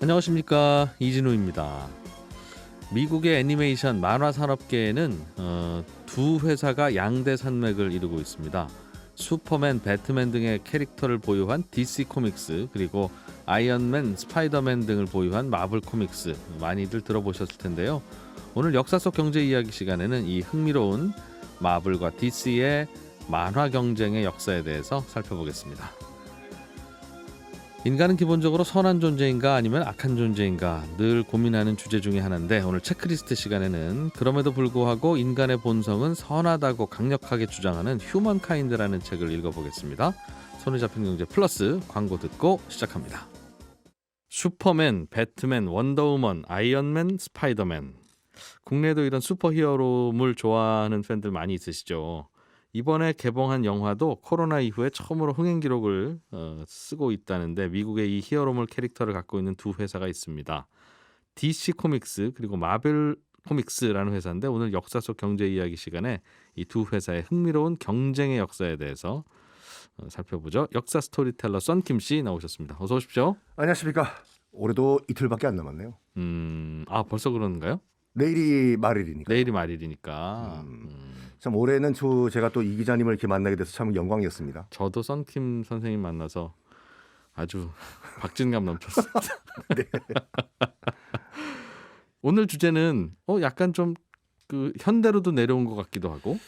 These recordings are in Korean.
안녕하십니까, 이진우입니다. 미국의 애니메이션 만화 산업계에는 두 회사가 양대 산맥을 이루고 있습니다. 슈퍼맨, 배트맨 등의 캐릭터를 보유한 DC 코믹스, 그리고 아이언맨, 스파이더맨 등을 보유한 마블 코믹스, 많이들 들어보셨을 텐데요. 오늘 역사 속 경제 이야기 시간에는 이 흥미로운 마블과 DC의 만화 경쟁의 역사에 대해서 살펴보겠습니다. 인간은 기본적으로 선한 존재인가 아니면 악한 존재인가 늘 고민하는 주제 중에 하나인데, 오늘 체크리스트 시간에는 그럼에도 불구하고 인간의 본성은 선하다고 강력하게 주장하는 휴먼카인드라는 책을 읽어보겠습니다. 손에 잡힌 경제 플러스 광고 듣고 시작합니다. 슈퍼맨, 배트맨, 원더우먼, 아이언맨, 스파이더맨. 국내에도 이런 슈퍼히어로물 좋아하는 팬들 많이 있으시죠. 이번에 개봉한 영화도 코로나 이후에 처음으로 흥행 기록을 쓰고 있다는데, 미국의 이 히어로물 캐릭터를 갖고 있는 두 회사가 있습니다. DC 코믹스 그리고 마블 코믹스라는 회사인데, 오늘 역사 속 경제 이야기 시간에 이 두 회사의 흥미로운 경쟁의 역사에 대해서 살펴보죠. 역사 스토리텔러 썬킴 씨 나오셨습니다. 어서 오십시오. 안녕하십니까. 올해도 이틀밖에 안 남았네요. 벌써 그런가요? 내일이 말일이니까. 내일이 말일이니까. 참 올해는 제가 또 이 기자님을 이렇게 만나게 돼서 참 영광이었습니다. 저도 썬킴 선생님 만나서 아주 박진감 넘쳤습니다. 네. 오늘 주제는 약간 좀 그 현대로도 내려온 것 같기도 하고.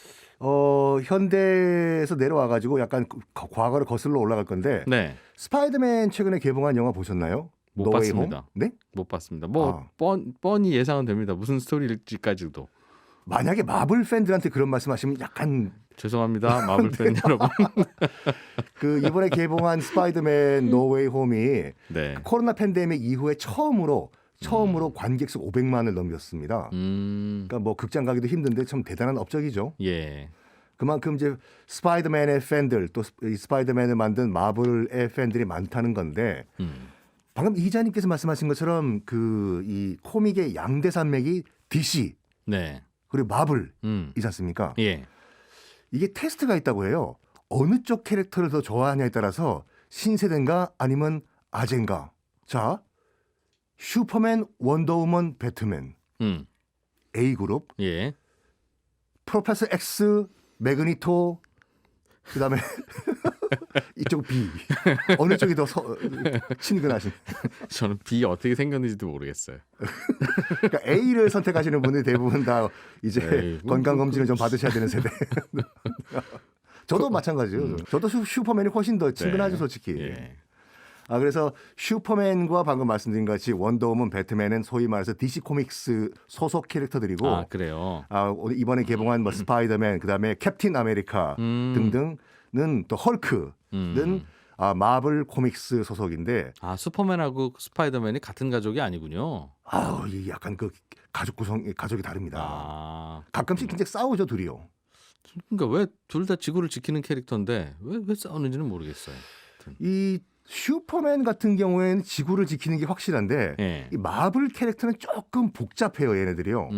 현대에서 내려와가지고 약간 과거를 거슬러 올라갈 건데. 네. 스파이더맨 최근에 개봉한 영화 보셨나요? 못 봤습니다. 네? 못 봤습니다. 뻔히 예상은 됩니다. 무슨 스토리일지까지도. 만약에 마블 팬들한테 그런 말씀하시면 약간 죄송합니다, 마블 팬 여러분. 그 이번에 개봉한 스파이더맨 노웨이 홈이 네. 코로나 팬데믹 이후에 처음으로 관객 수 500만을 넘겼습니다. 그러니까 뭐 극장 가기도 힘든데 참 대단한 업적이죠. 예. 그만큼 이제 스파이더맨의 팬들, 또 이 스파이더맨을 만든 마블의 팬들이 많다는 건데, 방금 이 기자님께서 말씀하신 것처럼 이 코믹의 양대 산맥이 DC 네. 그리고 마블이지 않습니까? 예. 이게 테스트가 있다고 해요. 어느 쪽 캐릭터를 더 좋아하냐에 따라서 신세대인가 아니면 아재인가. 자, 슈퍼맨, 원더우먼, 배트맨 A그룹, 예. 프로페서 X, 매그니토, 그다음에 이쪽 B. 어느 쪽이 더 친근하신? 저는 B 어떻게 생겼는지도 모르겠어요. 그러니까 A를 선택하시는 분이 대부분 다 이제 에이, 건강 검진을 좀 받으셔야 되는 세대. 저도 마찬가지죠. 저도 슈퍼맨이 훨씬 더 친근하죠, 솔직히. 예. 그래서 슈퍼맨과 방금 말씀드린 것 같이 원더우먼, 배트맨은 소위 말해서 DC 코믹스 소속 캐릭터들이고, 그래요. 이번에 개봉한 뭐 스파이더맨, 그다음에 캡틴 아메리카 등등은 또 헐크는 마블 코믹스 소속인데, 슈퍼맨하고 스파이더맨이 같은 가족이 아니군요. 이게 약간 그 가족이 다릅니다. 아. 가끔씩 굉장히 싸우죠, 둘이요. 그러니까 왜 둘 다 지구를 지키는 캐릭터인데 왜 싸우는지는 모르겠어요. 이 슈퍼맨 같은 경우에는 지구를 지키는 게 확실한데, 예. 이 마블 캐릭터는 조금 복잡해요, 얘네들이요.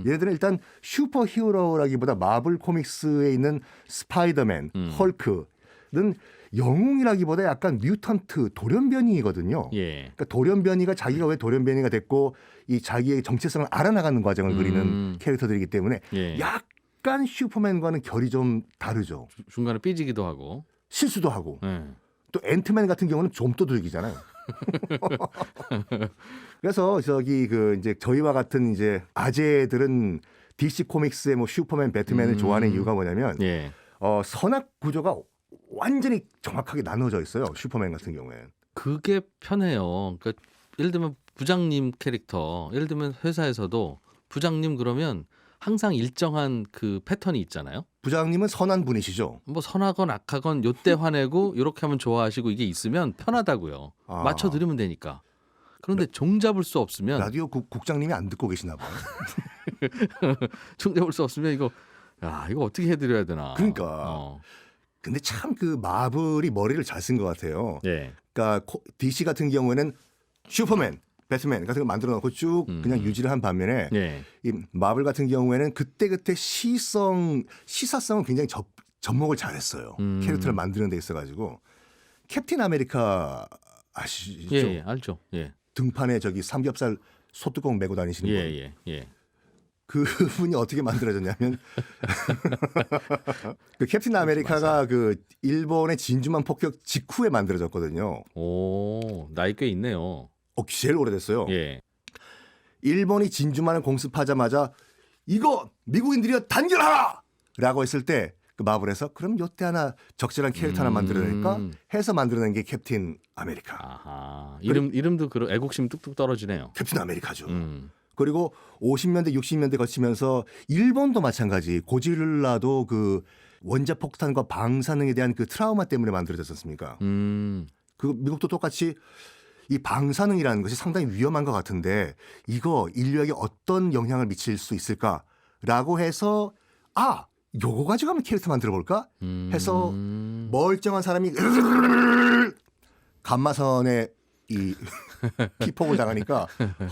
얘네들은 일단 슈퍼 히어로라기보다 마블 코믹스에 있는 스파이더맨, 헐크는 영웅이라기보다 약간 뮤턴트, 돌연변이거든요. 예. 그러니까 돌연변이가 자기가 왜 돌연변이가 됐고 이 자기의 정체성을 알아나가는 과정을 그리는 캐릭터들이기 때문에 예. 약간 슈퍼맨과는 결이 좀 다르죠. 중간에 삐지기도 하고. 실수도 하고. 예. 또 앤트맨 같은 경우는 좀도둑이잖아요. 그래서 이제 저희와 같은 이제 아재들은 DC 코믹스의 뭐 슈퍼맨, 배트맨을 좋아하는 이유가 뭐냐면, 예. 선악 구조가 완전히 정확하게 나눠져 있어요. 슈퍼맨 같은 경우에는. 그게 편해요. 그러니까 예를 들면 부장님 캐릭터, 예를 들면 회사에서도 부장님 그러면 항상 일정한 그 패턴이 있잖아요. 부장님은 선한 분이시죠. 뭐 선하건 악하건 요때 화내고 이렇게 하면 좋아하시고, 이게 있으면 편하다고요. 맞춰 들으면 되니까. 그런데 종잡을 수 없으면, 라디오 국장님이 안 듣고 계시나 봐요. 종잡을 수 없으면 이거 어떻게 해드려야 되나. 그러니까. 근데 참 그 마블이 머리를 잘 쓴 것 같아요. 예. 그러니까 DC 같은 경우에는 슈퍼맨, 배트맨 같은 거 만들어 놓고 쭉 그냥 유지를 한 반면에, 예. 이 마블 같은 경우에는 그때그때 시사성은 굉장히 접목을 잘했어요. 캐릭터를 만드는 데 있어가지고. 캡틴 아메리카 아시죠? 예, 알죠. 예. 등판에 저기 삼겹살 소뚜껑 메고 다니시는 분. 예. 그분이 어떻게 만들어졌냐면 그 캡틴 아메리카가 그 일본의 진주만 폭격 직후에 만들어졌거든요. 오, 나이 꽤 있네요. 제일 오래됐어요. 예. 일본이 진주만을 공습하자마자 이거 미국인들이여 단결하라! 라고 했을 때 그 마블에서 그럼 요때 하나 적절한 캐릭터 하나 만들어낼까 해서 만들어낸 게 캡틴 아메리카. 아하. 이름도 그런 애국심 뚝뚝 떨어지네요. 캡틴 아메리카죠. 음. 그리고 50년대 60년대 거치면서 일본도 마찬가지 고질라도 그 원자 폭탄과 방사능에 대한 그 트라우마 때문에 만들어졌지 않습니까? 그 미국도 똑같이 이 방사능이라는 것이 상당히 위험한 것 같은데 이거 인류에게 어떤 영향을 미칠 수 있을까라고 해서 요거 가지고 한번 캐릭터 만들어 볼까 해서 멀쩡한 사람이 감마선에 이 피폭을 당하니까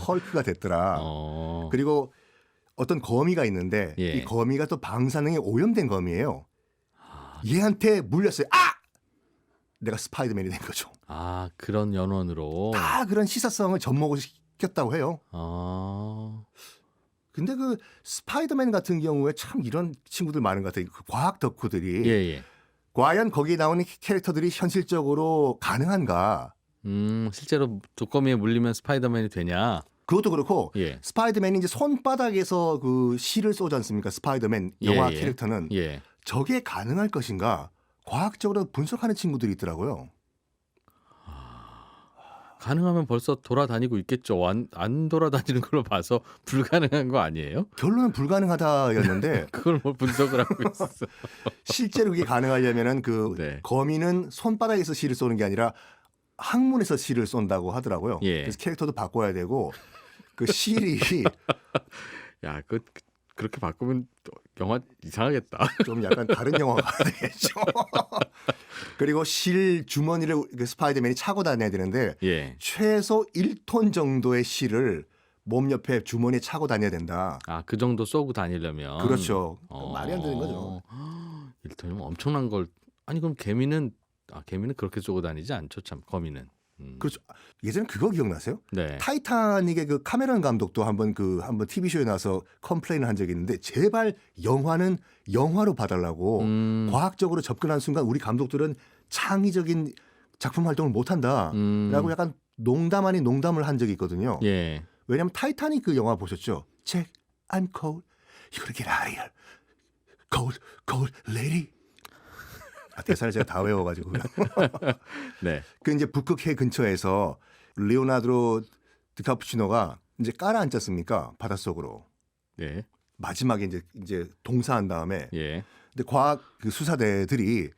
헐크가 됐더라. 그리고 어떤 거미가 있는데 예. 이 거미가 또 방사능에 오염된 거미예요. 얘한테 물렸어요. 내가 스파이더맨이 된 거죠. 그런 연원으로. 다 그런 시사성을 접목을 시켰다고 해요. 근데 그 스파이더맨 같은 경우에 참 이런 친구들 많은 것 같아요. 그 과학 덕후들이. 예. 과연 거기에 나오는 캐릭터들이 현실적으로 가능한가? 실제로 독거미에 물리면 스파이더맨이 되냐? 그것도 그렇고 예. 스파이더맨이 이제 손바닥에서 그 실을 쏘지 않습니까? 스파이더맨 영화 예. 캐릭터는 예. 저게 가능할 것인가? 과학적으로 분석하는 친구들이 있더라고요. 가능하면 벌써 돌아다니고 있겠죠. 안 돌아다니는 걸로 봐서 불가능한 거 아니에요? 결론은 불가능하다였는데 그걸 뭐 분석을 하고 있었어. 실제로 그게 가능하려면은 그 네. 거미는 손바닥에서 실을 쏘는 게 아니라 항문에서 실을 쏜다고 하더라고요. 예. 그래서 캐릭터도 바꿔야 되고 그 실이 야, 그렇게 바꾸면 또 영화 이상하겠다. 좀 약간 다른 영화가 되겠죠. 그리고 실 주머니를 그 스파이더맨이 차고 다녀야 되는데 예. 최소 1톤 정도의 실을 몸 옆에 주머니에 차고 다녀야 된다. 그 정도 쏘고 다니려면. 그렇죠. 말이 안 되는 거죠. 1톤이면 엄청난 걸. 아니 그럼 개미는 그렇게 쏘고 다니지 않죠, 참 거미는. 그렇죠. 예전에 그거 기억나세요? 네. 타이타닉의 그 카메론 감독도 한번 TV 쇼에 나와서 컴플레인을 한 적이 있는데 제발 영화는 영화로 봐달라고 과학적으로 접근한 순간 우리 감독들은 창의적인 작품 활동을 못한다라고 약간 농담 아닌 농담을 한 적이 있거든요. 예. 왜냐하면 타이타닉 그 영화 보셨죠? Check, I'm cold. You gotta get out of here. Cold, cold lady. 대사를 제가 다 외워가지고. 네. 그 이제 북극해 근처에서 리오나르도 디카푸치노가 이제 깔아앉지 않습니까? 바닷속으로. 예. 마지막에 이제 동사한 다음에. 예. 근데 과학 그 수사대들이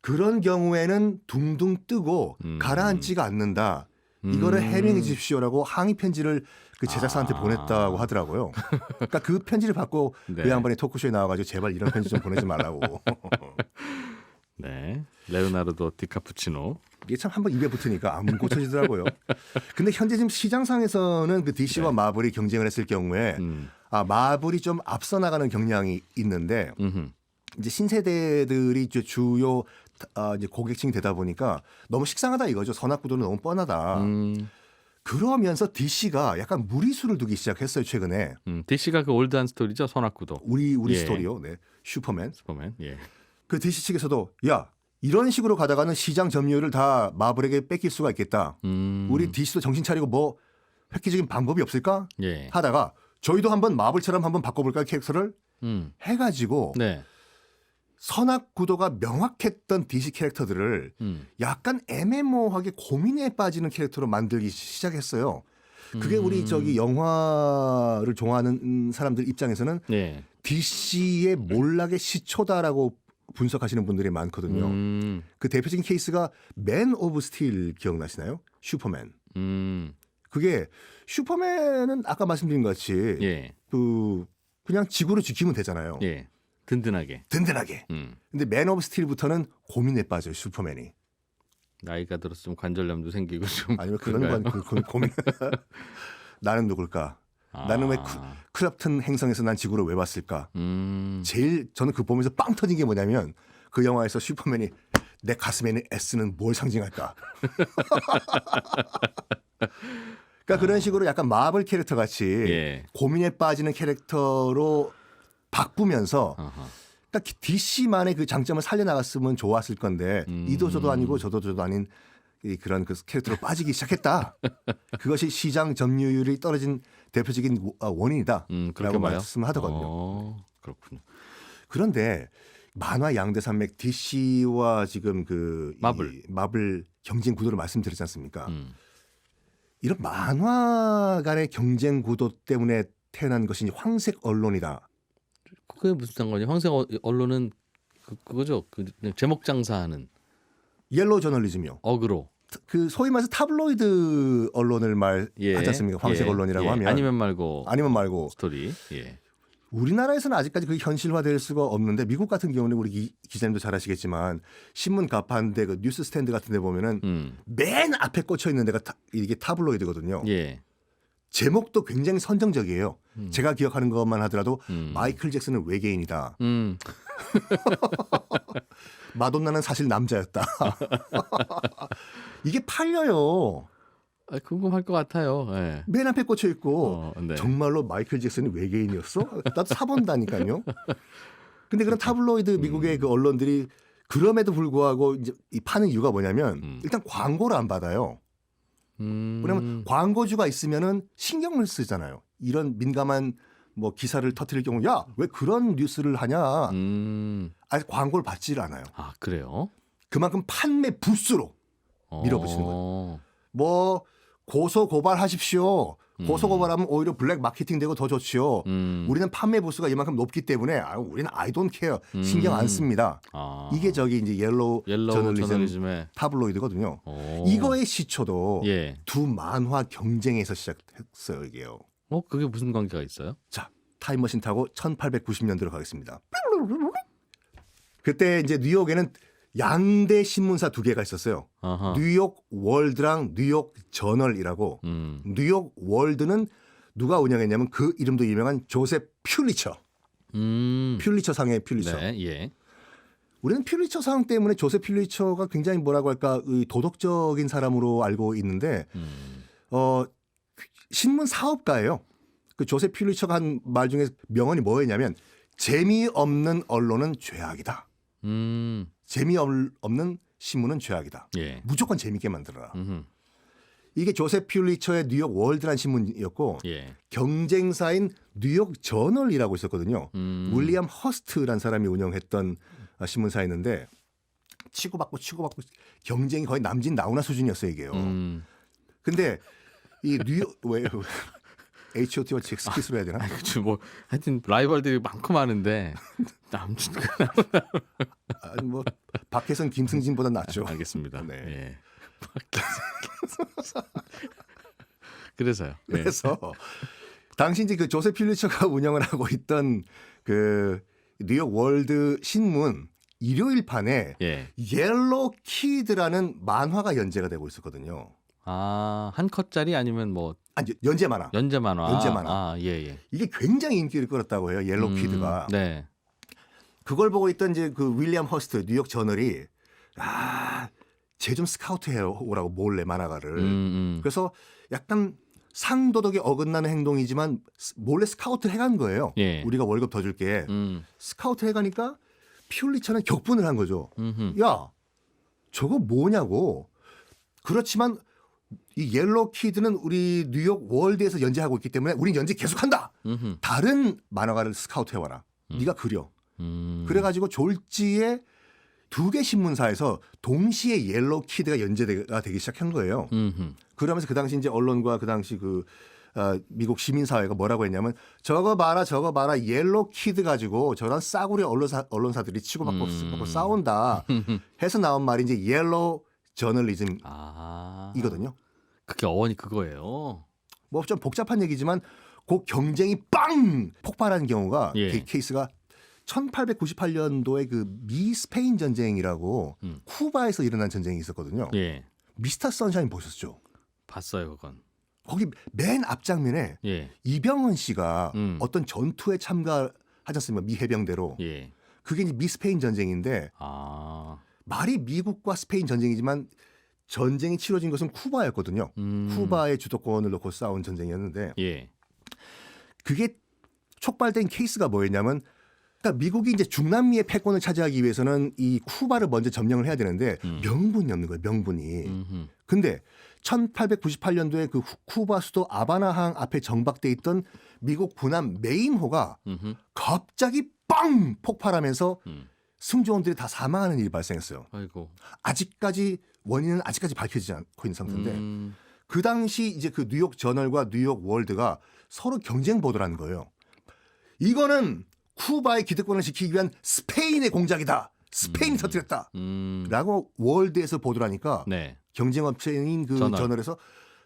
그런 경우에는 둥둥 뜨고 가라앉지가 않는다. 이거를 해명해 주십시오라고 항의 편지를 그 제작사한테 보냈다고 하더라고요. 그러니까 그 편지를 받고 네. 그 양반이 토크쇼에 나와가지고 제발 이런 편지 좀 보내지 말라고. 네. 레오나르도 디카푸치노. 이게 참 한번 입에 붙으니까 안 고쳐지더라고요. 근데 현재 지금 시장상에서는 그 DC와 네. 마블이 경쟁을 했을 경우에 마블이 좀 앞서 나가는 경향이 있는데 이제 신세대들이 이제 주요 이제 고객층이 되다 보니까 너무 식상하다 이거죠. 선악구도는 너무 뻔하다. 그러면서 DC가 약간 무리수를 두기 시작했어요 최근에. DC가 그 올드한 스토리죠, 선악구도. 우리 예. 스토리요. 네. 슈퍼맨. 예. 그 DC 측에서도 야 이런 식으로 가다가는 시장 점유율을 다 마블에게 뺏길 수가 있겠다. 우리 DC도 정신 차리고 뭐 획기적인 방법이 없을까? 예. 하다가 저희도 한번 마블처럼 한번 바꿔볼까요 캐릭터를? 해가지고 네. 선악 구도가 명확했던 DC 캐릭터들을 약간 애매모호하게 고민에 빠지는 캐릭터로 만들기 시작했어요. 그게 우리 저기 영화를 좋아하는 사람들 입장에서는 네. DC의 몰락의 시초다라고 분석하시는 분들이 많거든요. 그 대표적인 케이스가 맨 오브 스틸 기억나시나요? 슈퍼맨. 그게 슈퍼맨은 아까 말씀드린 것 같이 예. 그냥 지구를 지키면 되잖아요. 예. 든든하게. 근데 맨 오브 스틸부터는 고민에 빠져요. 슈퍼맨이. 나이가 들었으면 관절염도 생기고 좀. 아니면 그런 고민. 나는 누굴까? 나는 왜 크랩튼 행성에서 난 지구를 왜 왔을까? 제일 저는 그 보면서 빵 터진 게 뭐냐면 그 영화에서 슈퍼맨이 내 가슴에 있는 S는 뭘 상징할까? 그러니까 그런 식으로 약간 마블 캐릭터 같이 예. 고민에 빠지는 캐릭터로 바꾸면서 아하. 그러니까 DC만의 그 장점을 살려나갔으면 좋았을 건데 이도 저도 아니고 저도 저도 아닌 그런 그 캐릭터로 빠지기 시작했다. 그것이 시장 점유율이 떨어진 대표적인 원인이다라고 그렇게 봐요? 말씀하더군요. 그렇군요. 그런데 만화 양대산맥 DC와 지금 그 마블. 이 마블 경쟁 구도를 말씀드렸지 않습니까? 음. 이런 만화 간의 경쟁 구도 때문에 태어난 것이 황색 언론이다. 그게 무슨 상관이야? 황색 언론은 그거죠. 그 제목 장사하는 옐로우 저널리즘이요. 어그로. 그 소위 말해서 타블로이드 언론을 말하지 않습니까? 황색 언론이라고 하면 아니면 말고 스토리. 예. 우리나라에서는 아직까지 그게 현실화될 수가 없는데 미국 같은 경우는 우리 기자님도 잘 아시겠지만 신문 가판대 그 뉴스 스탠드 같은 데 보면은 맨 앞에 꽂혀 있는 데가 이게 타블로이드거든요. 예. 제목도 굉장히 선정적이에요. 제가 기억하는 것만 하더라도 마이클 잭슨은 외계인이다. 마돈나는 사실 남자였다. 이게 팔려요. 궁금할 것 같아요. 예. 맨 앞에 꽂혀 있고 네. 정말로 마이클 잭슨이 외계인이었어? 나도 사본다니까요. 근데 그런 타블로이드 미국의 그 언론들이 그럼에도 불구하고 이제 이 파는 이유가 뭐냐면 일단 광고를 안 받아요. 왜냐면 광고주가 있으면은 신경을 쓰잖아요. 이런 민감한 뭐 기사를 터뜨릴 경우 야, 왜 그런 뉴스를 하냐? 아직 광고를 받지를 않아요. 아, 그래요? 그만큼 판매 부수로 밀어붙이는 거예요. 뭐 고소 고발하십시오. 고소 고발하면 오히려 블랙 마케팅 되고 더 좋지요. 우리는 판매 부수가 이만큼 높기 때문에 우리는 I don't care. 신경 안 씁니다. 이게 저기 이제 옐로우 저널리즘의 타블로이드거든요. 이거의 시초도 두 만화 경쟁에서 시작했어요, 이게요. 그게 무슨 관계가 있어요? 자, 타임머신 타고 1890년대로 가겠습니다. 그때 이제 뉴욕에는 양대 신문사 두 개가 있었어요. 아하. 뉴욕 월드랑 뉴욕 저널이라고. 뉴욕 월드는 누가 운영했냐면 그 이름도 유명한 조셉 퓰리처. 퓰리처 상의 퓰리처. 네, 예. 우리는 퓰리처 상 때문에 조셉 퓰리처가 굉장히 뭐라고 할까 도덕적인 사람으로 알고 있는데 신문 사업가예요. 그 조셉 퓰리처가 한 말 중에 명언이 뭐였냐면 재미없는 언론은 죄악이다. 재미없는 신문은 죄악이다. 예. 무조건 재미있게 만들어라. 이게 조셉 퓰리처의 뉴욕 월드라는 신문이었고 경쟁사인 뉴욕 저널이라고 있었거든요. 윌리엄 허스트라는 사람이 운영했던 신문사였는데 치고받고 경쟁이 거의 남진 나우나 수준이었어요, 이게요. 근데 이 뉴욕 왜 H.O.T와 잭스키스로 해야 되나? 그렇죠. 뭐 하여튼 라이벌들이 많고 많은데 남준 아니 뭐 박혜선 김승진보다 낫죠. 알겠습니다. 네. 예. 그래서요. 그래서 당시 이제 그 조셉 퓰리처가 운영을 하고 있던 그 뉴욕 월드 신문 일요일판에 옐로우 키드라는 만화가 연재가 되고 있었거든요. 아, 한 컷짜리 아니면 뭐 아니 연재 만화. 연재 만화. 아, 예. 이게 굉장히 인기를 끌었다고 해요. 옐로우 키드가. 네. 그걸 보고 있던 이제 그 윌리엄 허스트 뉴욕 저널이 쟤 좀 스카우트 해 오라고 몰래 만화가를. 그래서 약간 상도덕에 어긋나는 행동이지만 몰래 스카우트를 해간 거예요. 우리가 월급 더 줄게. 스카우트 해가니까 퓰리처는 격분을 한 거죠. 야, 저거 뭐냐고. 그렇지만 이 옐로우 키드는 우리 뉴욕 월드에서 연재하고 있기 때문에 우린 연재 계속한다. 다른 만화가를 스카우트 해와라. 네가 그려. 그래가지고 졸지에 두 개 신문사에서 동시에 옐로우 키드가 연재가 되기 시작한 거예요. 그러면서 그 당시 이제 언론과 그 당시 그 미국 시민사회가 뭐라고 했냐면 저거 봐라 옐로우 키드 가지고 저런 싸구려 언론사들이 치고받고 싸운다 해서 나온 말이 이제 옐로우 저널리즘이거든요. 그게 어원이 그거예요. 뭐 좀 복잡한 얘기지만 그 경쟁이 빵 폭발한 경우가 케이스가 1898년도에 그 미 스페인 전쟁이라고 쿠바에서 일어난 전쟁이 있었거든요. 미스터 선샤인 보셨죠? 봤어요, 그건. 거기 맨 앞장면에 이병헌 씨가 어떤 전투에 참가하지 않습니까? 미 해병대로. 그게 이제 미 스페인 전쟁인데 말이 미국과 스페인 전쟁이지만 전쟁이 치러진 것은 쿠바였거든요. 쿠바의 주도권을 놓고 싸운 전쟁이었는데 예. 그게 촉발된 케이스가 뭐였냐면 그러니까 미국이 이제 중남미의 패권을 차지하기 위해서는 이 쿠바를 먼저 점령을 해야 되는데 명분이 없는 거예요. 명분이. 근데 1898년도에 그 쿠바 수도 아바나항 앞에 정박돼 있던 미국 군함 메인호가 갑자기 빵 폭발하면서 승조원들이 다 사망하는 일이 발생했어요. 아이고. 원인은 아직까지 밝혀지지 않고 있는 상태인데 그 당시 이제 그 뉴욕 저널과 뉴욕 월드가 서로 경쟁 보도를 하는 거예요. 이거는 쿠바의 기득권을 지키기 위한 스페인의 공작이다. 스페인이 터뜨렸다. 라고 월드에서 보도를 하니까 네. 경쟁 업체인 그 저널에서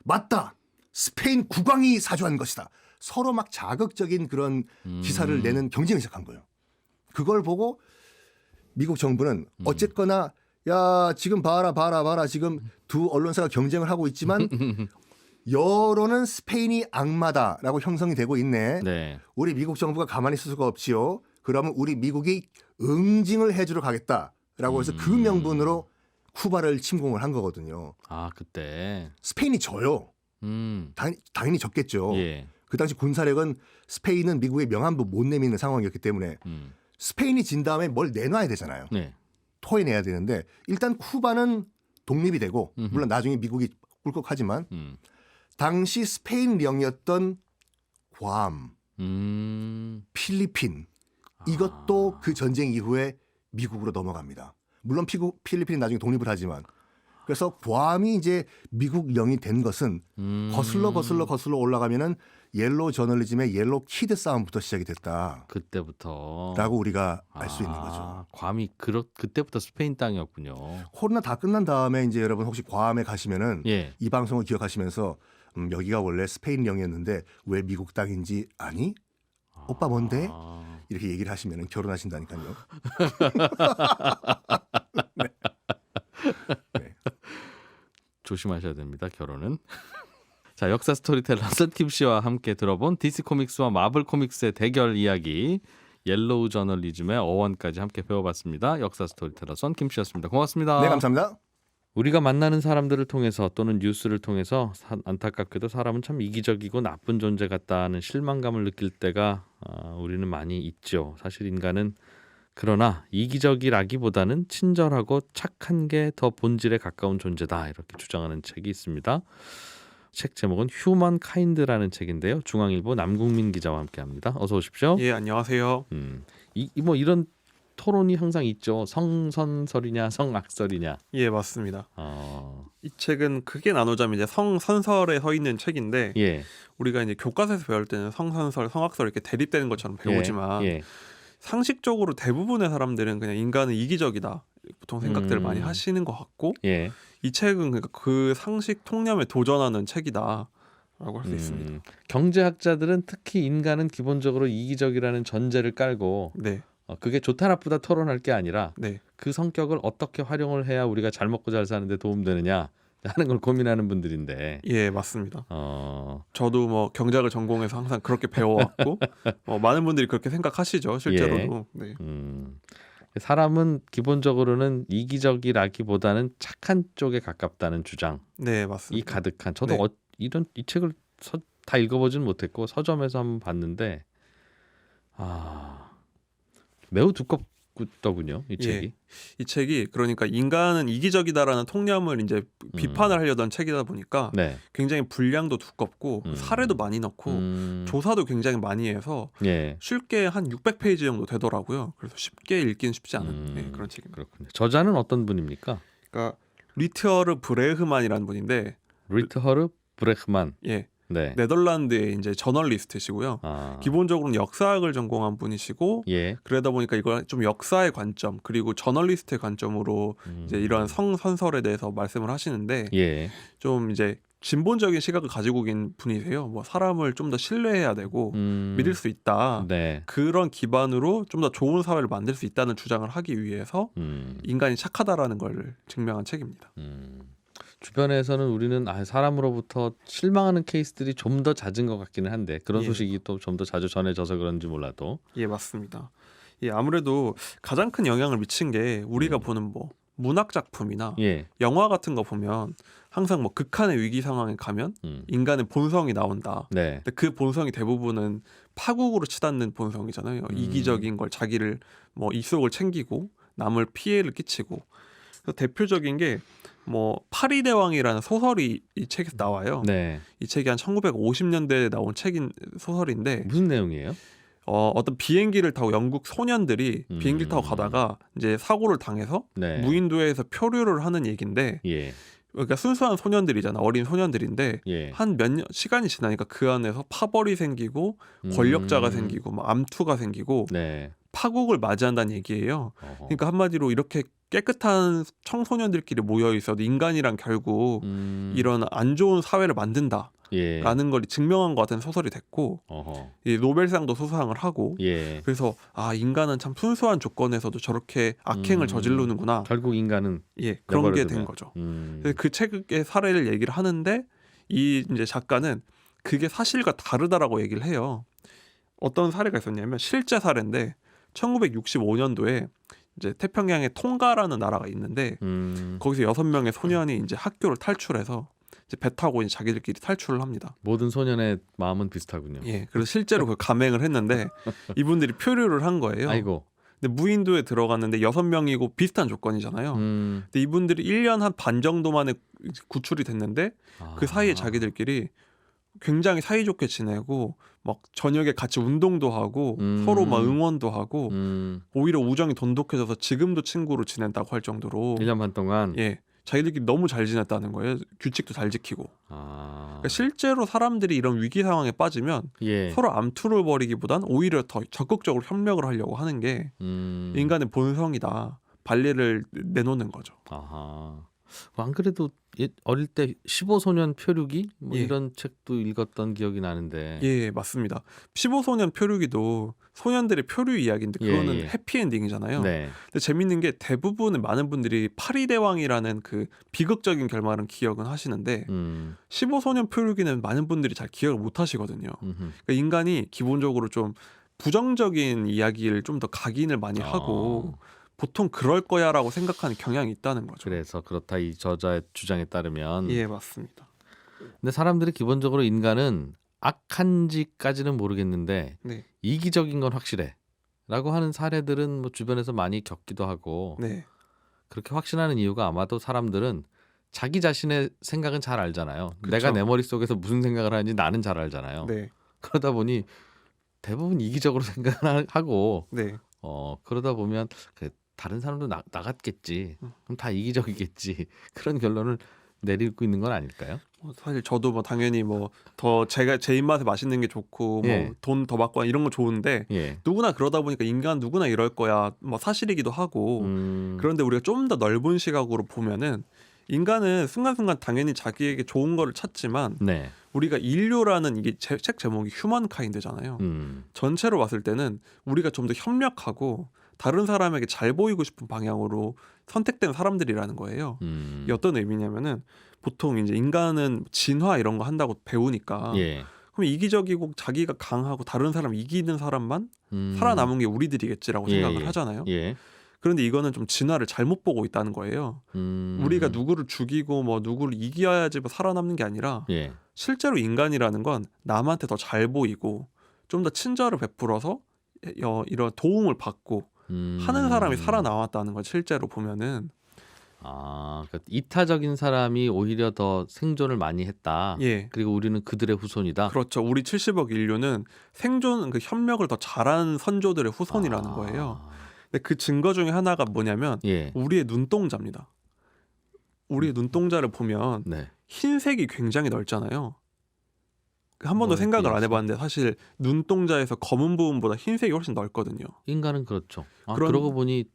맞다. 스페인 국왕이 사주한 것이다. 서로 막 자극적인 그런 기사를 내는 경쟁을 시작한 거예요. 그걸 보고 미국 정부는 어쨌거나 야 지금 봐라 지금 두 언론사가 경쟁을 하고 있지만 여론은 스페인이 악마다라고 형성이 되고 있네. 네. 우리 미국 정부가 가만히 있을 수가 없지요. 그러면 우리 미국이 응징을 해주러 가겠다라고 해서 그 명분으로 쿠바를 침공을 한 거거든요. 아 그때. 스페인이 져요. 당연히 졌겠죠. 예. 그 당시 군사력은 스페인은 미국의 명함도 못 내미는 상황이었기 때문에 스페인이 진 다음에 뭘 내놔야 되잖아요. 네. 토해내야 되는데 일단 쿠바는 독립이 되고 물론 나중에 미국이 꿀꺽하지만 당시 스페인령이었던 괌, 필리핀 이것도 그 전쟁 이후에 미국으로 넘어갑니다. 물론 필리핀이 나중에 독립을 하지만 그래서 괌이 이제 미국령이 된 것은 거슬러 올라가면은 옐로우 저널리즘의 옐로우 키드 싸움부터 시작이 됐다. 그때부터. 라고 우리가 알 수 있는 거죠. 괌이 그때부터 스페인 땅이었군요. 코로나 다 끝난 다음에 이제 여러분 혹시 괌에 가시면은 예. 이 방송을 기억하시면서 여기가 원래 스페인령이었는데 왜 미국 땅인지 아니? 오빠 뭔데? 이렇게 얘기를 하시면 결혼하신다니까요. 네. 네. 조심하셔야 됩니다. 결혼은. 자, 역사 스토리텔러 썬킴 씨와 함께 들어본 DC 코믹스와 마블 코믹스의 대결 이야기, 옐로우 저널리즘의 어원까지 함께 배워봤습니다. 역사 스토리텔러 썬킴 씨였습니다. 고맙습니다. 네, 감사합니다. 우리가 만나는 사람들을 통해서 또는 뉴스를 통해서 안타깝게도 사람은 참 이기적이고 나쁜 존재 같다는 실망감을 느낄 때가 우리는 많이 있죠. 사실 인간은 그러나 이기적이라기보다는 친절하고 착한 게 더 본질에 가까운 존재다, 이렇게 주장하는 책이 있습니다. 책 제목은 휴먼 카인드라는 책인데요. 중앙일보 남국민 기자와 함께합니다. 어서 오십시오. 예, 안녕하세요. 뭐 이런 토론이 항상 있죠. 성선설이냐 성악설이냐. 예, 맞습니다. 이 책은 크게 나누자면 이제 성선설에 서 있는 책인데 예. 우리가 이제 교과서에서 배울 때는 성선설, 성악설 이렇게 대립되는 것처럼 배우지만 예. 상식적으로 대부분의 사람들은 그냥 인간은 이기적이다 보통 생각들을 많이 하시는 것 같고 예. 이 책은 그러니까 그 상식 통념에 도전하는 책이다라고 할 수 있습니다. 경제학자들은 특히 인간은 기본적으로 이기적이라는 전제를 깔고 네, 그게 좋다 나쁘다 토론할 게 아니라 네, 그 성격을 어떻게 활용을 해야 우리가 잘 먹고 잘 사는데 도움되느냐 하는 걸 고민하는 분들인데. 예, 맞습니다. 저도 뭐 경제학을 전공해서 항상 그렇게 배워왔고 많은 분들이 그렇게 생각하시죠, 실제로도. 예. 네. 사람은 기본적으로는 이기적이라기보다는 착한 쪽에 가깝다는 주장이 네, 맞습니다. 가득한. 저도 네. 이 책을 다 읽어보진 못했고 서점에서 한번 봤는데 매우 두껍더군요, 이 책이. 예. 이 책이 그러니까 인간은 이기적이다라는 통념을 이제 비판을 하려던 책이다 보니까 네. 굉장히 분량도 두껍고 사례도 많이 넣고 조사도 굉장히 많이 해서 예. 쉽게 한 600페이지 정도 되더라고요. 그래서 쉽게 읽기는 쉽지 않은 그런 책입니다. 그렇군요. 저자는 어떤 분입니까? 그러니까 리트허르 브레흐만이라는 분인데 리트허르 브레흐만. 예. 네. 네덜란드의 이제 저널리스트시고요. 기본적으로는 역사학을 전공한 분이시고 예. 그러다 보니까 이걸 좀 역사의 관점 그리고 저널리스트의 관점으로 이제 이러한 성선설에 대해서 말씀을 하시는데 예. 좀 이제 진본적인 시각을 가지고 계신 분이세요. 뭐 사람을 좀 더 신뢰해야 되고 믿을 수 있다. 네. 그런 기반으로 좀 더 좋은 사회를 만들 수 있다는 주장을 하기 위해서 인간이 착하다라는 걸 증명한 책입니다. 주변에서는 우리는 사람으로부터 실망하는 케이스들이 좀 더 잦은 것 같기는 한데 그런 예. 소식이 또 좀 더 자주 전해져서 그런지 몰라도. 예, 맞습니다. 예, 아무래도 가장 큰 영향을 미친 게 우리가 보는 뭐 문학 작품이나 예. 영화 같은 거 보면 항상 뭐 극한의 위기 상황에 가면 인간의 본성이 나온다. 네. 근데 그 본성이 대부분은 파국으로 치닫는 본성이잖아요. 이기적인 걸 자기를 뭐 이속을 챙기고 남을 피해를 끼치고. 그래서 대표적인 게 뭐 파리대왕이라는 소설이 이 책에서 나와요. 네. 이 책이 한 1950년대에 나온 책인 소설인데 무슨 내용이에요? 어떤 비행기를 타고 영국 소년들이 비행기를 타고 가다가 이제 사고를 당해서 네. 무인도에서 표류를 하는 얘기인데 예. 그러니까 순수한 소년들이잖아. 어린 소년들인데 예. 한 몇 년 시간이 지나니까 그 안에서 파벌이 생기고 권력자가 생기고 뭐 암투가 생기고 네. 파국을 맞이한다는 얘기예요. 어허. 그러니까 한마디로 이렇게 깨끗한 청소년들끼리 모여 있어도 인간이란 결국 이런 안 좋은 사회를 만든다라는 예. 걸 증명한 것 같은 소설이 됐고 어허. 이 노벨상도 수상을 하고 예. 그래서 아 인간은 참 순수한 조건에서도 저렇게 악행을 저지르는구나. 결국 인간은 예, 그런 게 된 내버려두면. 거죠. 그래서 그 책의 사례를 얘기를 하는데 이 이제 작가는 그게 사실과 다르다라고 얘기를 해요. 어떤 사례가 있었냐면 실제 사례인데 1965년도에 이제 태평양에 통가라는 나라가 있는데 거기서 6명의 소년이 이제 학교를 탈출해서 이제 배 타고 이제 자기들끼리 탈출을 합니다. 모든 소년의 마음은 비슷하군요. 예, 그래서 실제로 그 감행을 했는데 이분들이 표류를 한 거예요. 아이고. 근데 무인도에 들어갔는데 6명이고 비슷한 조건이잖아요. 근데 이분들이 1년 한 반 정도 만에 구출이 됐는데 그 사이에 자기들끼리 굉장히 사이좋게 지내고 막 저녁에 같이 운동도 하고 서로 막 응원도 하고 오히려 우정이 돈독해져서 지금도 친구로 지낸다고 할 정도로 1년 반 동안. 예, 자기들끼리 너무 잘 지냈다는 거예요. 규칙도 잘 지키고. 아. 그러니까 실제로 사람들이 이런 위기 상황에 빠지면 예. 서로 암투를 벌이기보단 오히려 더 적극적으로 협력을 하려고 하는 게 인간의 본성이다. 발리를 내놓는 거죠. 아하. 안 그래도 어릴 때 15소년 표류기 뭐 예. 이런 책도 읽었던 기억이 나는데. 예, 맞습니다. 15소년 표류기도 소년들의 표류 이야기인데 그거는 예. 해피엔딩이잖아요. 네. 근데 재밌는 게 대부분의 많은 분들이 파리대왕이라는 그 비극적인 결말은 기억은 하시는데 15소년 표류기는 많은 분들이 잘 기억을 못 하시거든요. 그러니까 인간이 기본적으로 좀 부정적인 이야기를 좀 더 각인을 많이 하고 보통 그럴 거야라고 생각하는 경향이 있다는 거죠. 그래서 그렇다 이 저자의 주장에 따르면. 예, 맞습니다. 근데 사람들이 기본적으로 인간은 악한지까지는 모르겠는데 네. 이기적인 건 확실해라고 하는 사례들은 뭐 주변에서 많이 겪기도 하고 네. 그렇게 확신하는 이유가 아마도 사람들은 자기 자신의 생각은 잘 알잖아요. 그쵸. 내가 내 머릿속에서 무슨 생각을 하는지 나는 잘 알잖아요. 네. 그러다 보니 대부분 이기적으로 생각을 하고 네. 그러다 보면 그래, 다른 사람도 나갔겠지. 그럼 다 이기적이겠지. 그런 결론을 내리고 있는 건 아닐까요? 사실 저도 뭐 당연히 뭐 더 제가 제 입맛에 맛있는 게 좋고 예. 뭐 돈 더 받고 이런 거 좋은데 예. 누구나 그러다 보니까 인간 누구나 이럴 거야 뭐 사실이기도 하고 그런데 우리가 좀 더 넓은 시각으로 보면은 인간은 순간순간 당연히 자기에게 좋은 거를 찾지만 네. 우리가 인류라는 이게 책 제목이 휴먼카인드잖아요. 전체로 봤을 때는 우리가 좀 더 협력하고 다른 사람에게 잘 보이고 싶은 방향으로 선택된 사람들이라는 거예요. 이게 어떤 의미냐면은 보통 이제 인간은 진화 이런 거 한다고 배우니까 예. 그럼 이기적이고 자기가 강하고 다른 사람 이기는 사람만 살아남은 게 우리들이겠지라고 예, 생각을 예. 하잖아요. 예. 그런데 이거는 좀 진화를 잘못 보고 있다는 거예요. 우리가 누구를 죽이고 뭐 누구를 이겨야지 뭐 살아남는 게 아니라 예. 실제로 인간이라는 건 남한테 더 잘 보이고 좀 더 친절을 베풀어서 이런 도움을 받고 하는 사람이 살아나왔다는 걸 실제로 보면은 그러니까 이타적인 사람이 오히려 더 생존을 많이 했다. 예. 그리고 우리는 그들의 후손이다. 그렇죠. 우리 70억 인류는 생존 그 협력을 더 잘한 선조들의 후손이라는 거예요. 근데 그 증거 중에 하나가 뭐냐면 예. 우리의 눈동자입니다. 우리의 눈동자를 보면 네. 흰색이 굉장히 넓잖아요. 한 번도 뭐에 생각을 안 비해서? 해봤는데 사실 눈동자에서 검은 부분보다 흰색이 훨씬 넓거든요. 인간은 그렇죠. 그런- 그러고 보니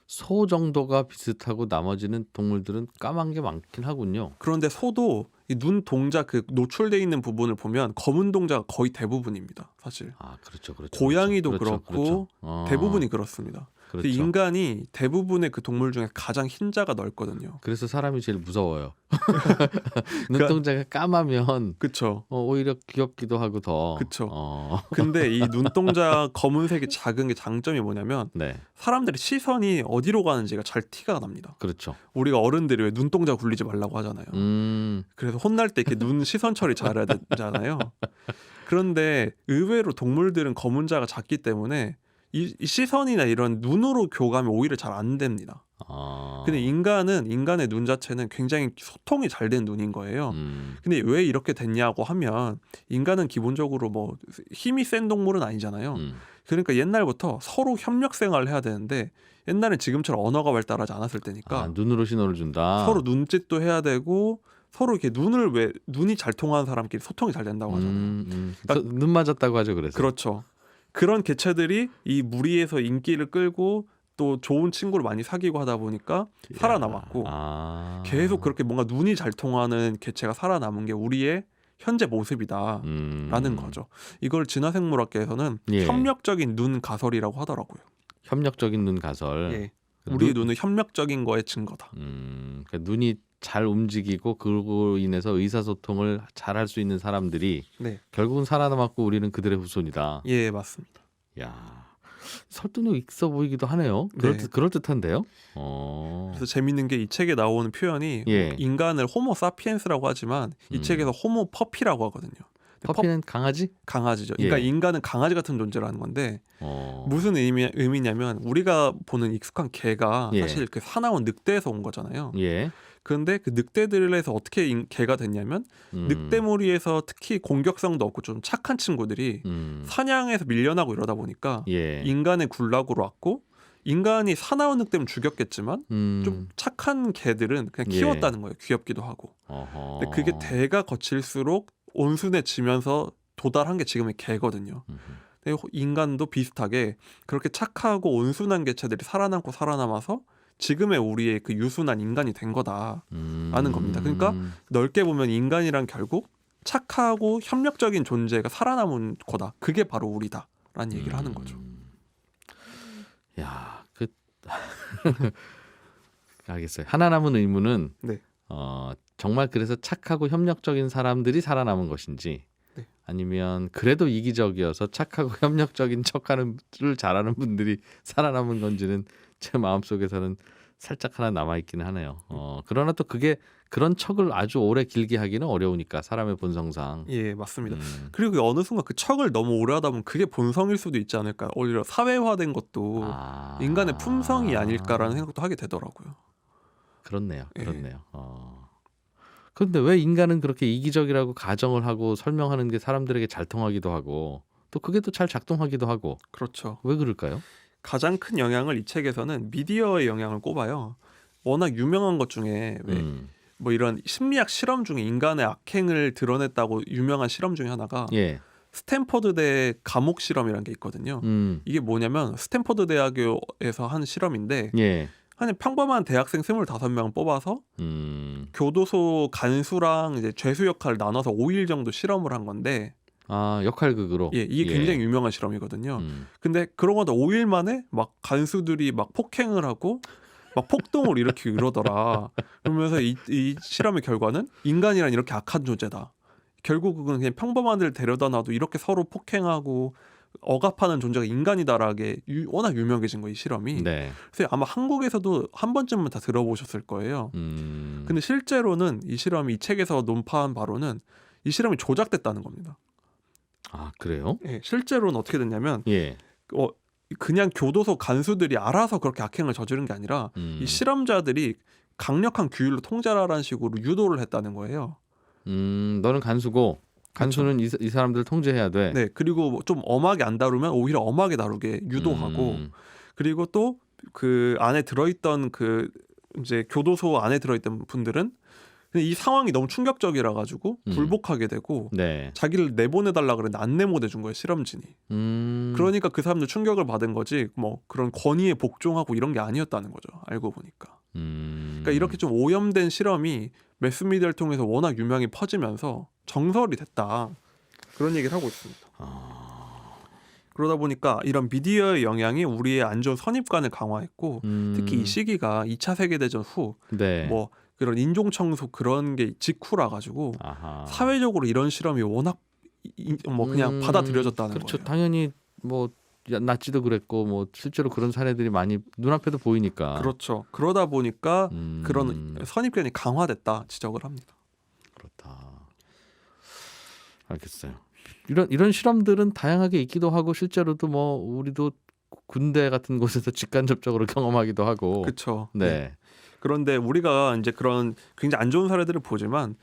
소 정도가 비슷하고 나머지는 동물들은 까만 게 많긴 하군요. 그런데 소도 이 눈동자 그 노출돼 있는 부분을 보면 검은 동자가 거의 대부분입니다. 사실 그렇죠, 그렇죠. 고양이도 그렇죠, 그렇고 그렇죠. 대부분이 그렇습니다. 그렇죠. 인간이 대부분의 그 동물 중에 가장 흰자가 넓거든요. 그래서 사람이 제일 무서워요. 눈동자가 까마면 그쵸. 오히려 귀엽기도 하고 더. 그쵸. 근데 이 눈동자 검은색이 작은 게 장점이 뭐냐면 네, 사람들의 시선이 어디로 가는지가 잘 티가 납니다. 그렇죠. 우리가 어른들이 왜 눈동자 굴리지 말라고 하잖아요. 그래서 혼날 때 이렇게 눈 시선 처리 잘해야 되잖아요. 그런데 의외로 동물들은 검은 자가 작기 때문에 이 시선이나 이런 눈으로 교감이 오히려 잘 안 됩니다. 근데 인간의 눈 자체는 굉장히 소통이 잘 된 눈인 거예요. 근데 왜 이렇게 됐냐고 하면 인간은 기본적으로 뭐 힘이 센 동물은 아니잖아요. 그러니까 옛날부터 서로 협력 생활을 해야 되는데 옛날엔 지금처럼 언어가 발달하지 않았을 때니까 눈으로 신호를 준다. 서로 눈짓도 해야 되고 서로 이렇게 눈이 잘 통하는 사람끼리 소통이 잘 된다고 하잖아요. 눈 맞았다고 하죠. 그래서. 그렇죠. 그런 개체들이 이 무리에서 인기를 끌고 또 좋은 친구를 많이 사귀고 하다 보니까 살아남았고 계속 그렇게 뭔가 눈이 잘 통하는 개체가 살아남은 게 우리의 현재 모습이다라는 거죠. 이걸 진화생물학계에서는 예. 협력적인 눈 가설이라고 하더라고요. 협력적인 눈 가설. 예. 우리의 눈은 협력적인 거의 증거다. 그러니까 눈이 잘 움직이고 그로 인해서 의사소통을 잘 할 수 있는 사람들이 네. 결국은 살아남았고 우리는 그들의 후손이다. 예, 맞습니다. 야, 설득력 있어 보이기도 하네요. 그럴 듯한데요. 그래서 재밌는 게 이 책에 나오는 표현이 예. 인간을 호모 사피엔스라고 하지만 이 책에서 호모 퍼피라고 하거든요. 퍼피는 강아지? 강아지죠. 그러니까 예. 인간은 강아지 같은 존재라는 건데 무슨 의미냐면 우리가 보는 익숙한 개가 예. 사실 그 사나운 늑대에서 온 거잖아요. 예. 그런데 그 늑대들에서 어떻게 개가 됐냐면 늑대무리에서 특히 공격성도 없고 좀 착한 친구들이 사냥에서 밀려나고 이러다 보니까 예. 인간의 군락으로 왔고 인간이 사나운 늑대면 죽였겠지만 좀 착한 개들은 그냥 예. 키웠다는 거예요. 귀엽기도 하고. 근데 그게 대가 거칠수록 온순해지면서 도달한 게 지금의 개거든요. 근데 인간도 비슷하게 그렇게 착하고 온순한 개체들이 살아남고 살아남아서 지금의 우리의 그 유순한 인간이 된 거다라는 겁니다. 그러니까 넓게 보면 인간이란 결국 착하고 협력적인 존재가 살아남은 거다. 그게 바로 우리다라는 얘기를 하는 거죠. 야, 알겠어요. 하나 남은 의문은 네. 정말 그래서 착하고 협력적인 사람들이 살아남은 것인지 네. 아니면 그래도 이기적이어서 착하고 협력적인 척하는 를 잘하는 분들이 살아남은 건지는 제 마음속에서는 살짝 하나 남아있기는 하네요. 그러나 또 그게 그런 척을 아주 오래 길게 하기는 어려우니까 사람의 본성상. 예, 맞습니다. 그리고 어느 순간 그 척을 너무 오래 하다 보면 그게 본성일 수도 있지 않을까. 오히려 사회화된 것도 인간의 품성이 아닐까라는 생각도 하게 되더라고요. 그렇네요. 예. 그런데 왜 인간은 그렇게 이기적이라고 가정을 하고 설명하는 게 사람들에게 잘 통하기도 하고 또 그게 또 잘 작동하기도 하고 그렇죠. 왜 그럴까요? 가장 큰 영향을 이 책에서는 미디어의 영향을 꼽아요. 워낙 유명한 것 중에 왜 뭐 이런 심리학 실험 중에 인간의 악행을 드러냈다고 유명한 실험 중에 하나가 예. 스탠퍼드대 감옥 실험이라는 게 있거든요. 이게 뭐냐면 스탠퍼드 대학교에서 한 실험인데 예. 그냥 평범한 대학생 25명을 뽑아서 교도소 간수랑 이제 죄수 역할을 나눠서 5일 정도 실험을 한 건데 역할극으로. 예, 이게 굉장히 유명한 실험이거든요. 근데 그러고도 5일 만에 막 간수들이 막 폭행을 하고 막 폭동을 일으키고 이러더라. 그러면서 이 실험의 결과는 인간이란 이렇게 악한 존재다. 결국은 그냥 평범한 애를 데려다 놔도 이렇게 서로 폭행하고 억압하는 존재가 인간이다라게 워낙 유명해진 거예요, 이 실험이. 네. 그래서 아마 한국에서도 한 번쯤은 다 들어보셨을 거예요. 근데 실제로는 이 실험이 이 책에서 논파한 바로는 이 실험이 조작됐다는 겁니다. 그래요? 예, 실제로는 어떻게 됐냐면 예. 그냥 교도소 간수들이 알아서 그렇게 악행을 저지른 게 아니라 이 실험자들이 강력한 규율로 통제하라는 식으로 유도를 했다는 거예요. 너는 간수고 간수는 이 사람들을 통제해야 돼. 네, 그리고 좀 엄하게 안 다루면 오히려 엄하게 다루게 유도하고 그리고 또 그 안에 들어있던 그 이제 교도소 안에 들어있던 분들은 이 상황이 너무 충격적이라 가지고 굴복하게 되고 네. 자기를 내보내달라 그랬는데 안 내보내준 거예요, 실험진이. 그러니까 그 사람들 충격을 받은 거지 뭐 그런 권위에 복종하고 이런 게 아니었다는 거죠, 알고 보니까. 그러니까 이렇게 좀 오염된 실험이 매스미디어를 통해서 워낙 유명히 퍼지면서 정설이 됐다, 그런 얘기를 하고 있습니다. 그러다 보니까 이런 미디어의 영향이 우리의 안 좋은 선입관을 강화했고 특히 이 시기가 2차 세계대전 후 네. 뭐 그런 인종 청소 그런 게 직후라 가지고 아하. 사회적으로 이런 실험이 워낙 뭐 그냥 받아들여졌다는 그렇죠. 거예요. 당연히 뭐 나치도 그랬고 뭐 실제로 그런 사례들이 많이 눈앞에도 보이니까. 그렇죠. 그러다 보니까 음, 그런 선입견이 강화됐다 지적을 합니다. 그렇다. 알겠어요. 이런 실험들은 다양하게 있기도 하고 실제로도 뭐 우리도 군대 같은 곳에서 직간접적으로 경험하기도 하고. 그렇죠. 네. 그런데 우리가 이제 그런 굉장히 안 좋은 사례들을 보지만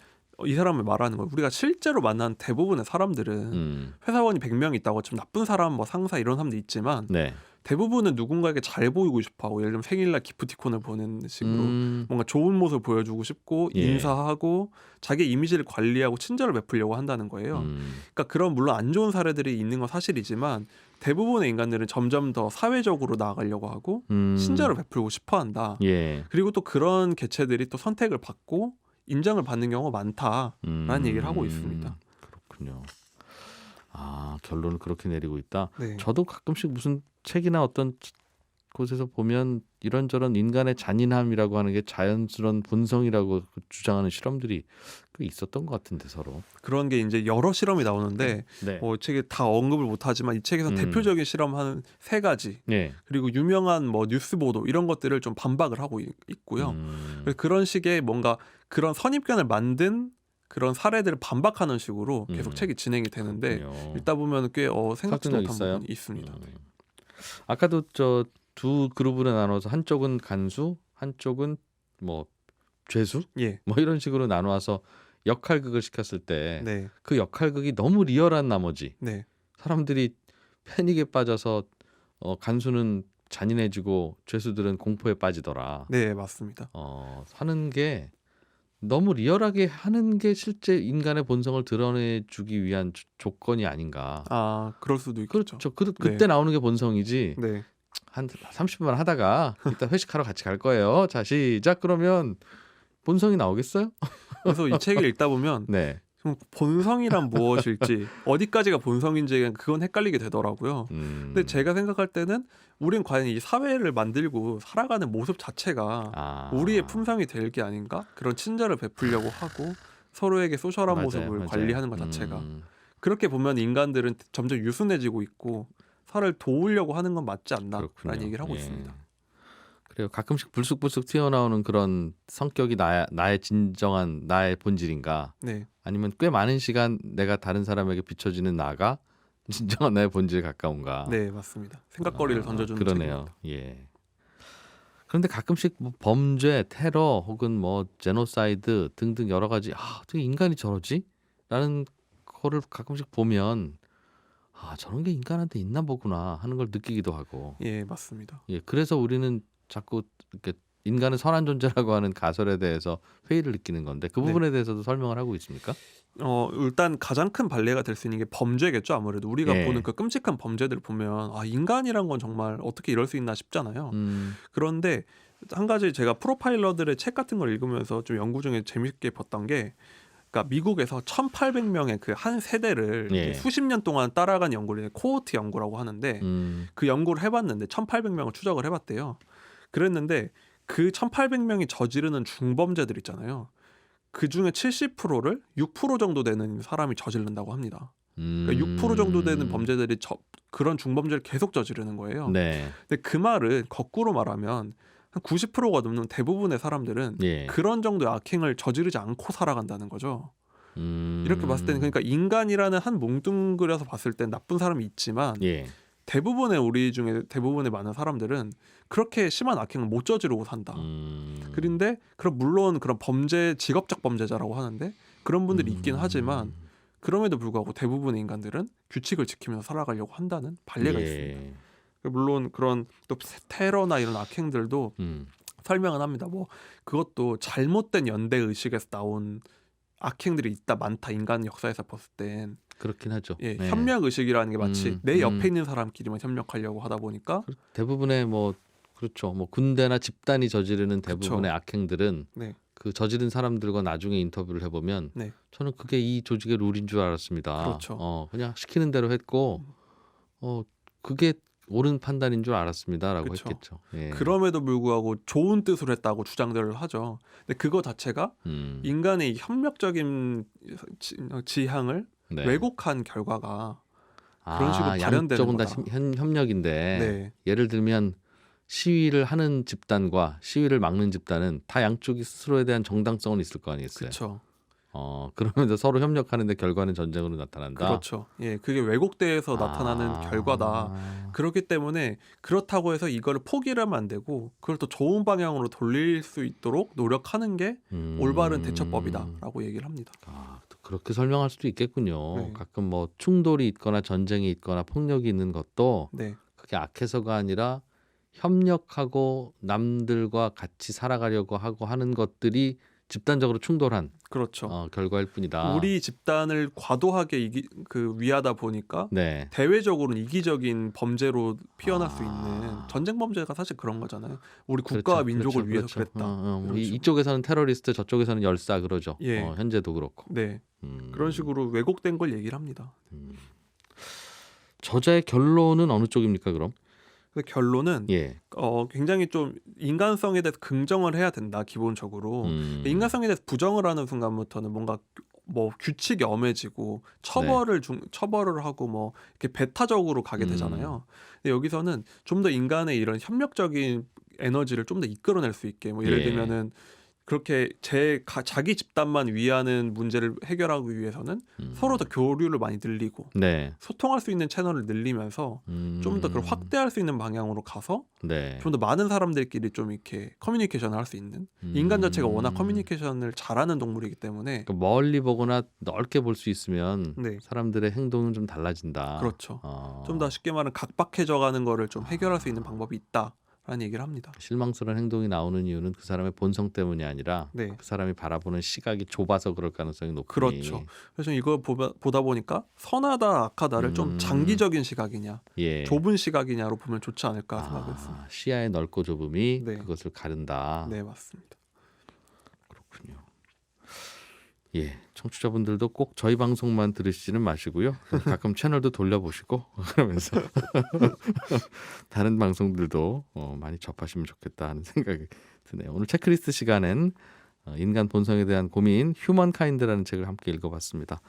이 사람을 말하는 거예요. 우리가 실제로 만난 대부분의 사람들은 회사원이 100명 있다고 좀 나쁜 사람 뭐 상사 이런 사람도 있지만 네. 대부분은 누군가에게 잘 보이고 싶어하고 예를 들면 생일날 기프티콘을 보내는 식으로 뭔가 좋은 모습을 보여주고 싶고 예. 인사하고 자기 이미지를 관리하고 친절을 베풀려고 한다는 거예요. 그러니까 그런 물론 안 좋은 사례들이 있는 건 사실이지만 대부분의 인간들은 점점 더 사회적으로 나아가려고 하고 친절을 베풀고 싶어한다. 예. 그리고 또 그런 개체들이 또 선택을 받고 인정을 받는 경우가 많다라는 얘기를 하고 있습니다. 그렇군요. 아, 결론은 그렇게 내리고 있다. 네. 저도 가끔씩 무슨 책이나 어떤 곳에서 보면 이런저런 인간의 잔인함이라고 하는 게 자연스러운 본성이라고 주장하는 실험들이 꽤 있었던 것 같은데 서로. 그런 게 이제 여러 실험이 나오는데 네. 뭐 책에 다 언급을 못하지만 이 책에서 대표적인 실험 한 3가지 네. 그리고 유명한 뭐 뉴스 보도 이런 것들을 좀 반박을 하고 있고요. 그래서 그런 식의 뭔가 그런 선입견을 만든 그런 사례들을 반박하는 식으로 계속 책이 진행이 되는데 그렇군요. 읽다 보면 꽤 생각지도 설득력 못한 있어요? 부분이 있습니다. 아까도 저 두 그룹으로 나눠서 한쪽은 간수, 한쪽은 뭐 죄수, 예, 뭐 이런 식으로 나눠서 역할극을 시켰을 때 네, 그 역할극이 너무 리얼한 나머지 네, 사람들이 패닉에 빠져서 간수는 잔인해지고 죄수들은 공포에 빠지더라. 네, 맞습니다. 하는 게 너무 리얼하게 하는 게 실제 인간의 본성을 드러내주기 위한 조건이 아닌가. 아, 그럴 수도 있겠죠. 그렇죠. 그때 나오는 게 본성이지. 네, 한 30분만 하다가 이따 회식하러 같이 갈 거예요. 자, 시작. 그러면 본성이 나오겠어요? 그래서 이 책을 읽다 보면 네. 그럼 본성이란 무엇일지 어디까지가 본성인지 그건 헷갈리게 되더라고요. 근데 제가 생각할 때는 우린 과연 이 사회를 만들고 살아가는 모습 자체가 우리의 품성이 될 게 아닌가? 그런 친절을 베풀려고 하고 서로에게 소셜한 맞아요, 모습을 맞아요. 관리하는 것 자체가 그렇게 보면 인간들은 점점 유순해지고 있고 사를 도우려고 하는 건 맞지 않나라는 그렇군요. 얘기를 하고 예. 있습니다. 그래요. 가끔씩 불쑥불쑥 튀어나오는 그런 성격이 나의 진정한 나의 본질인가? 네, 아니면 꽤 많은 시간 내가 다른 사람에게 비춰지는 나가 진정한 나의 본질에 가까운가? 네, 맞습니다. 생각거리를 던져주는 그러네요. 책입니다. 예. 그런데 가끔씩 뭐 범죄, 테러 혹은 뭐 제노사이드 등등 여러 가지 어떻게 인간이 저러지? 라는 거를 가끔씩 보면 저런 게 인간한테 있나 보구나 하는 걸 느끼기도 하고. 예, 맞습니다. 예, 그래서 우리는 자꾸 이렇게 인간은 선한 존재라고 하는 가설에 대해서 회의를 느끼는 건데 그 부분에 대해서도 설명을 하고 있습니까? 일단 가장 큰 발레가 될 수 있는 게 범죄겠죠. 아무래도 우리가 예. 보는 그 끔찍한 범죄들을 보면 인간이란 건 정말 어떻게 이럴 수 있나 싶잖아요. 그런데 한 가지 제가 프로파일러들의 책 같은 걸 읽으면서 좀 연구 중에 재밌게 봤던 게 그러니까 미국에서 1,800명의 그 한 세대를 예. 수십 년 동안 따라간 연구를 코호트 연구라고 하는데 그 연구를 해봤는데 1,800명을 추적을 해봤대요. 그랬는데 그 1,800명이 저지르는 중범죄들 있잖아요. 그 중에 70%를 6% 정도 되는 사람이 저지른다고 합니다. 그러니까 6% 정도 되는 범죄들이 그런 중범죄를 계속 저지르는 거예요. 네. 근데 그 말은 거꾸로 말하면 한 90%가 넘는 대부분의 사람들은 예. 그런 정도의 악행을 저지르지 않고 살아간다는 거죠. 이렇게 봤을 때는 그러니까 인간이라는 한 뭉뚱그려서 봤을 땐 나쁜 사람이 있지만 예. 대부분의 우리 중에 대부분의 많은 사람들은 그렇게 심한 악행을 못 저지르고 산다. 그런데 그럼 물론 그런 범죄 직업적 범죄자라고 하는데 그런 분들이 있긴 하지만 그럼에도 불구하고 대부분의 인간들은 규칙을 지키면서 살아가려고 한다는 발레가 예. 있습니다. 물론 그런 또 테러나 이런 악행들도 설명은 합니다. 뭐 그것도 잘못된 연대 의식에서 나온 악행들이 있다 많다 인간 역사에서 봤을 땐 그렇긴 하죠. 예, 네. 협력 의식이라는 게 마치 내 옆에 있는 사람끼리만 협력하려고 하다 보니까 대부분의 뭐 그렇죠. 뭐 군대나 집단이 저지르는 대부분의 그쵸. 악행들은 네. 그 저지른 사람들과 나중에 인터뷰를 해보면 네. 저는 그게 이 조직의 룰인 줄 알았습니다. 그렇죠. 그냥 시키는 대로 했고 그게 옳은 판단인 줄 알았습니다라고 그쵸. 했겠죠. 예. 그럼에도 불구하고 좋은 뜻으로 했다고 주장들을 하죠. 근데 그거 자체가 인간의 이 협력적인 지향을 네. 왜곡한 결과가 그런 식으로 발현되는 양쪽은 다 거다. 협력인데 네, 예를 들면 시위를 하는 집단과 시위를 막는 집단은 다 양쪽이 스스로에 대한 정당성은 있을 거 아니겠어요. 그렇죠. 그러면서 서로 협력하는데 결과는 전쟁으로 나타난다. 그렇죠. 예, 그게 왜곡돼서 나타나는 결과다. 그렇기 때문에 그렇다고 해서 이거를 포기를 하면 안 되고 그걸 또 좋은 방향으로 돌릴 수 있도록 노력하는 게 올바른 대처법이다라고 얘기를 합니다. 또 그렇게 설명할 수도 있겠군요. 네. 가끔 뭐 충돌이 있거나 전쟁이 있거나 폭력이 있는 것도 네, 그게 악해서가 아니라 협력하고 남들과 같이 살아가려고 하고 하는 것들이 집단적으로 충돌한 그렇죠. 결과일 뿐이다. 우리 집단을 과도하게 위하다 보니까 네. 대외적으로는 이기적인 범죄로 피어날 수 있는 아. 전쟁 범죄가 사실 그런 거잖아요. 우리 그렇죠, 국가와 민족을 그렇죠, 위해서 그렇죠. 그랬다. 이런 식으로. 이쪽에서는 테러리스트, 저쪽에서는 열사 그러죠. 예. 현재도 그렇고. 네, 그런 식으로 왜곡된 걸 얘기를 합니다. 저자의 결론은 어느 쪽입니까, 그럼? 그래서 결론은 예. 굉장히 좀 인간성에 대해서 긍정을 해야 된다 기본적으로. 인간성에 대해서 부정을 하는 순간부터는 뭔가 뭐 규칙이 엄해지고 처벌을 하고 뭐 이렇게 배타적으로 가게 되잖아요. 근데 여기서는 좀 더 인간의 이런 협력적인 에너지를 좀 더 이끌어낼 수 있게 뭐 예를 예. 들면은 그렇게 자기 집단만 위하는 문제를 해결하기 위해서는 서로 더 교류를 많이 늘리고 네. 소통할 수 있는 채널을 늘리면서 좀 더 그걸 확대할 수 있는 방향으로 가서 네. 좀 더 많은 사람들끼리 좀 이렇게 커뮤니케이션을 할 수 있는 인간 자체가 워낙 커뮤니케이션을 잘하는 동물이기 때문에 그러니까 멀리 보거나 넓게 볼 수 있으면 네, 사람들의 행동은 좀 달라진다. 그렇죠. 어. 좀 더 쉽게 말하면 각박해져가는 거를 좀 해결할 수 있는 방법이 있다라는 얘기를 합니다. 실망스러운 행동이 나오는 이유는 그 사람의 본성 때문이 아니라 네, 그 사람이 바라보는 시각이 좁아서 그럴 가능성이 높으니. 그렇죠. 그래서 이거 보다 보니까 선하다 악하다를 좀 장기적인 시각이냐 예. 좁은 시각이냐로 보면 좋지 않을까 생각했습니다. 시야의 넓고 좁음이 네. 그것을 가른다. 네, 맞습니다. 그렇군요. 예, 청취자분들도 꼭 저희 방송만 들으시지는 마시고요. 가끔 채널도 돌려보시고 그러면서 다른 방송들도 많이 접하시면 좋겠다 하는 생각이 드네요. 오늘 체크리스트 시간엔 인간 본성에 대한 고민 휴먼카인드라는 책을 함께 읽어봤습니다.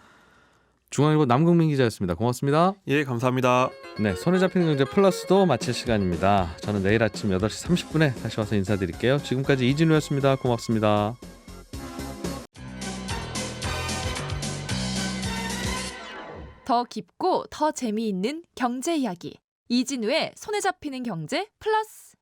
중앙일보 남국민 기자였습니다. 고맙습니다. 예, 감사합니다. 네, 손에 잡히는 경제 플러스도 마칠 시간입니다. 저는 내일 아침 8시 30분에 다시 와서 인사드릴게요. 지금까지 이진우였습니다. 고맙습니다. 더 깊고 더 재미있는 경제 이야기 이진우의 손에 잡히는 경제 플러스.